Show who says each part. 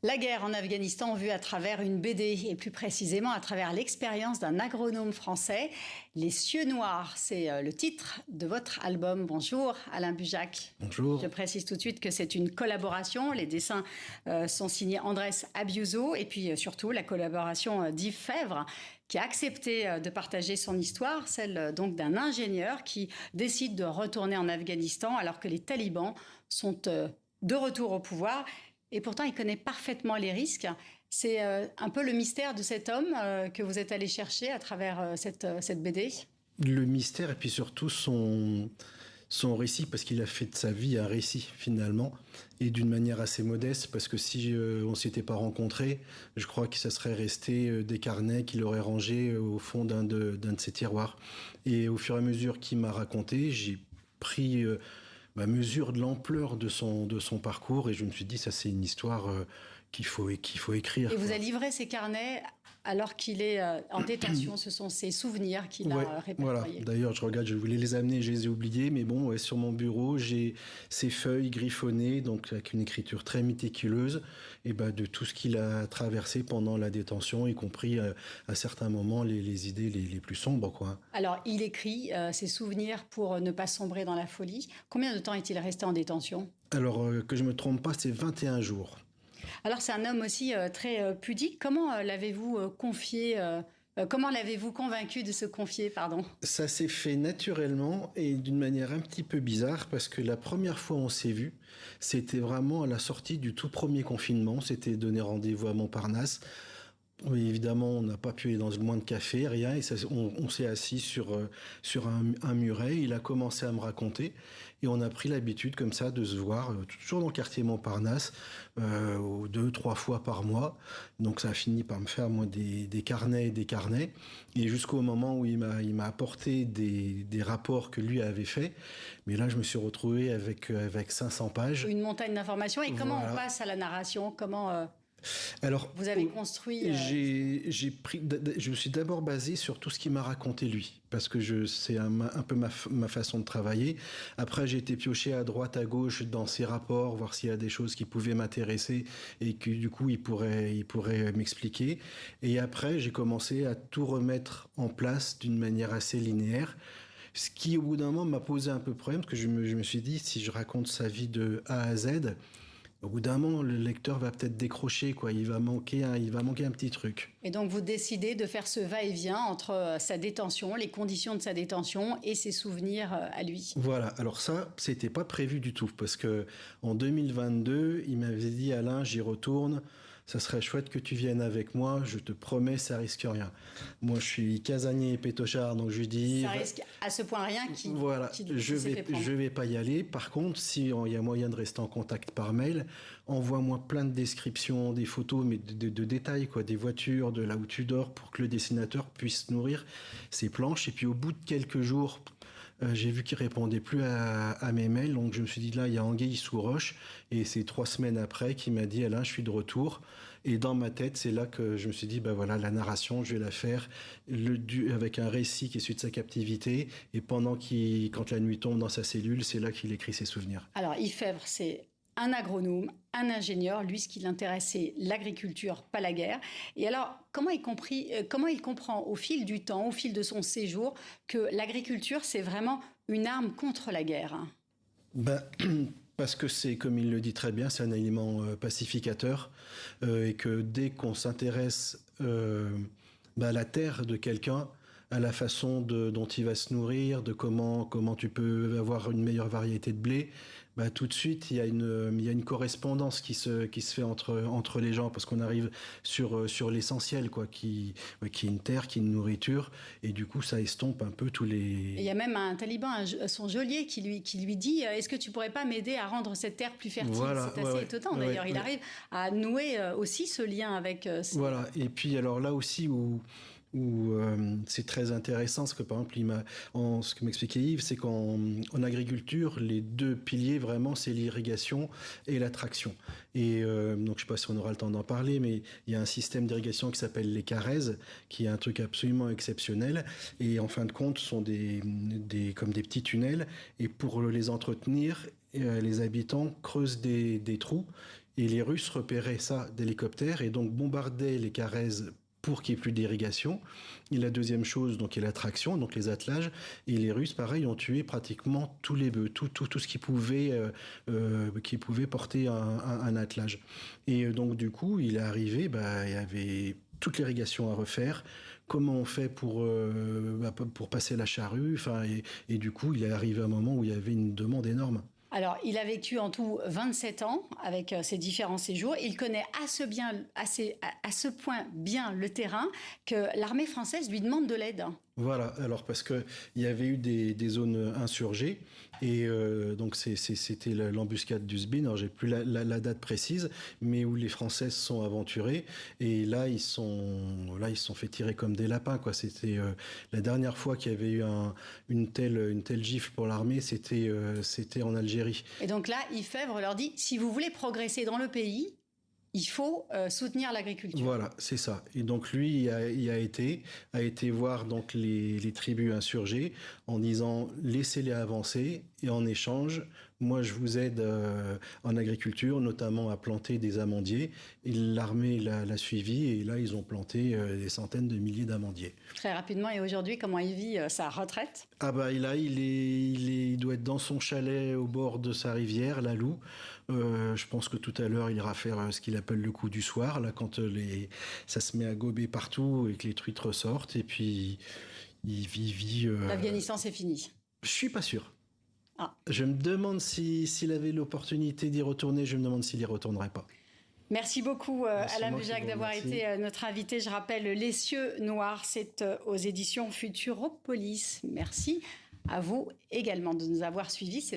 Speaker 1: La guerre en Afghanistan vue à travers une BD et plus précisément à travers l'expérience d'un agronome français. Les cieux noirs, c'est le titre de votre album. Bonjour Alain Bujac.
Speaker 2: Bonjour.
Speaker 1: Je précise tout de suite que c'est une collaboration. Les dessins sont signés Andrés Abiuso et puis surtout la collaboration d'Yves Fèvre qui a accepté de partager son histoire, celle donc d'un ingénieur qui décide de retourner en Afghanistan alors que les talibans sont de retour au pouvoir. Et pourtant, il connaît parfaitement les risques. C'est un peu le mystère de cet homme que vous êtes allé chercher à travers cette BD.
Speaker 2: Le mystère et puis surtout son récit, parce qu'il a fait de sa vie un récit finalement, et d'une manière assez modeste, parce que si on s'était pas rencontrés, je crois que ça serait resté des carnets qu'il aurait rangés au fond d'un de ses tiroirs. Et au fur et à mesure qu'il m'a raconté, j'ai pris mesure de l'ampleur de son parcours, et je me suis dit, ça c'est une histoire qu'il faut écrire.
Speaker 1: Et vous avez livré ces carnets alors qu'il est en détention. Ce sont ses souvenirs qu'il a répertoriés.
Speaker 2: Voilà. D'ailleurs, je regarde, je voulais les amener, je les ai oubliés, mais bon, ouais, sur mon bureau, j'ai ces feuilles griffonnées, donc avec une écriture très méticuleuse, et de tout ce qu'il a traversé pendant la détention, y compris à certains moments les idées les plus sombres, quoi.
Speaker 1: Alors, il écrit ses souvenirs pour ne pas sombrer dans la folie. Combien de temps est-il resté en détention ?
Speaker 2: Alors, que je me trompe pas, c'est 21 jours.
Speaker 1: Alors, c'est un homme aussi très pudique. Comment l'avez-vous confié comment l'avez-vous convaincu de se confier, pardon ?
Speaker 2: Ça s'est fait naturellement et d'une manière un petit peu bizarre, parce que la première fois on s'est vu, c'était vraiment à la sortie du tout premier confinement. On s'était donné rendez-vous à Montparnasse. Oui, évidemment, on n'a pas pu aller dans le moins de café, rien, et on s'est assis sur un muret. Il a commencé à me raconter, et on a pris l'habitude comme ça de se voir, toujours dans le quartier Montparnasse, 2-3 fois par mois. Donc ça a fini par me faire moi des carnets et des carnets, et jusqu'au moment où il m'a apporté des rapports que lui avait fait. Mais là, je me suis retrouvé avec 500 pages.
Speaker 1: Une montagne d'informations. Et comment
Speaker 2: Voilà.
Speaker 1: on passe à la narration ? Comment
Speaker 2: Alors,
Speaker 1: vous avez construit
Speaker 2: je me suis d'abord basé sur tout ce qu'il m'a raconté lui, parce que c'est un peu ma façon de travailler. Après, j'ai été pioché à droite, à gauche dans ses rapports, voir s'il y a des choses qui pouvaient m'intéresser et que du coup, il pourrait m'expliquer. Et après, j'ai commencé à tout remettre en place d'une manière assez linéaire. Ce qui, au bout d'un moment, m'a posé un peu problème, parce que je me suis dit, si je raconte sa vie de A à Z, au bout d'un moment, le lecteur va peut-être décrocher, quoi. Il va manquer un petit truc.
Speaker 1: Et donc, vous décidez de faire ce va-et-vient entre sa détention, les conditions de sa détention et ses souvenirs à lui.
Speaker 2: Voilà. Alors ça, c'était pas prévu du tout, parce que en 2022, il m'avait dit, Alain, j'y retourne. Ça serait chouette que tu viennes avec moi. Je te promets, ça risque rien. Moi, je suis casanier et pétochard, donc je lui dis.
Speaker 1: Ça risque à ce point rien
Speaker 2: Voilà. Je vais pas y aller. Par contre, si il y a moyen de rester en contact par mail, envoie-moi plein de descriptions, des photos, mais de détails, quoi, des voitures, de là où tu dors, pour que le dessinateur puisse nourrir ses planches. Et puis, au bout de quelques jours, j'ai vu qu'il répondait plus à mes mails, donc je me suis dit, là, il y a anguille sous roche, et c'est 3 semaines après qu'il m'a dit, Alain, je suis de retour. Et dans ma tête, c'est là que je me suis dit, voilà, la narration, je vais la faire avec un récit qui est celui de sa captivité, et quand la nuit tombe dans sa cellule, c'est là qu'il écrit ses souvenirs.
Speaker 1: Alors, Yves Fèvre, c'est un agronome, un ingénieur. Lui, ce qui l'intéressait, l'agriculture, pas la guerre. Et alors, comment il comprend au fil du temps, au fil de son séjour, que l'agriculture, c'est vraiment une arme contre la guerre ?
Speaker 2: Parce que c'est, comme il le dit très bien, c'est un aliment pacificateur, et que dès qu'on s'intéresse à la terre de quelqu'un, à la façon dont il va se nourrir, de comment tu peux avoir une meilleure variété de blé, tout de suite il y a une correspondance qui se fait entre les gens, parce qu'on arrive sur l'essentiel, quoi, qui est une terre, qui est une nourriture, et du coup ça estompe un peu tous les.
Speaker 1: Et il y a même un taliban, son geôlier, qui lui dit est-ce que tu pourrais pas m'aider à rendre cette terre plus fertile ?
Speaker 2: Voilà,
Speaker 1: c'est assez étonnant d'ailleurs. Il arrive à nouer aussi ce lien avec.
Speaker 2: Voilà. Et puis alors là aussi où c'est très intéressant, parce que par exemple, ce que m'expliquait Yves, c'est qu'en agriculture, les 2 piliers vraiment, c'est l'irrigation et la traction. Et donc, je sais pas si on aura le temps d'en parler, mais il y a un système d'irrigation qui s'appelle les carèzes, qui est un truc absolument exceptionnel. Et en fin de compte, ce sont comme des petits tunnels. Et pour les entretenir, les habitants creusent des trous Et les Russes repéraient ça d'hélicoptère et donc bombardaient les Carèzes pour qu'il n'y ait plus d'irrigation. Et la deuxième chose, donc, est l'attraction, donc les attelages. Et les Russes, pareil, ont tué pratiquement tous les bœufs, tout ce qui pouvait porter un attelage. Et donc, du coup, il est arrivé, il y avait toute l'irrigation à refaire. Comment on fait pour passer la charrue, et du coup, il est arrivé un moment où il y avait une demande énorme.
Speaker 1: Alors, il a vécu en tout 27 ans avec ses différents séjours. Il connaît à ce point bien le terrain que l'armée française lui demande de l'aide.
Speaker 2: Voilà, alors parce qu'il y avait eu des zones insurgées et donc c'était l'embuscade du Sbin, alors j'ai plus la date précise, mais où les Français se sont aventurés et là ils se sont fait tirer comme des lapins, quoi. C'était la dernière fois qu'il y avait eu une telle gifle pour l'armée, c'était en Algérie.
Speaker 1: Et donc là, Yfèvre leur dit, si vous voulez progresser dans le pays, il faut soutenir l'agriculture.
Speaker 2: Voilà, c'est ça. Et donc lui, il a été voir donc les tribus insurgées en disant laissez-les avancer et en échange, moi je vous aide en agriculture, notamment à planter des amandiers. Et l'armée l'a suivi et là ils ont planté des centaines de milliers d'amandiers.
Speaker 1: Très rapidement, et aujourd'hui, comment il vit sa retraite?
Speaker 2: Ah bah là, il doit être dans son chalet au bord de sa rivière, la Loue. Je pense que tout à l'heure, il ira faire ce qu'il appelle le coup du soir, là, quand ça se met à gober partout et que les truites ressortent. Et puis, il vit.
Speaker 1: L'Afghanistan, c'est fini.
Speaker 2: Je suis pas sûr.
Speaker 1: Ah.
Speaker 2: Je me demande s'il avait l'opportunité d'y retourner, je me demande s'il y retournerait pas.
Speaker 1: Merci beaucoup Alain Bujac d'avoir été notre invité. Je rappelle Les Cieux Noirs, c'est aux éditions Futuropolis. Merci à vous également de nous avoir suivis.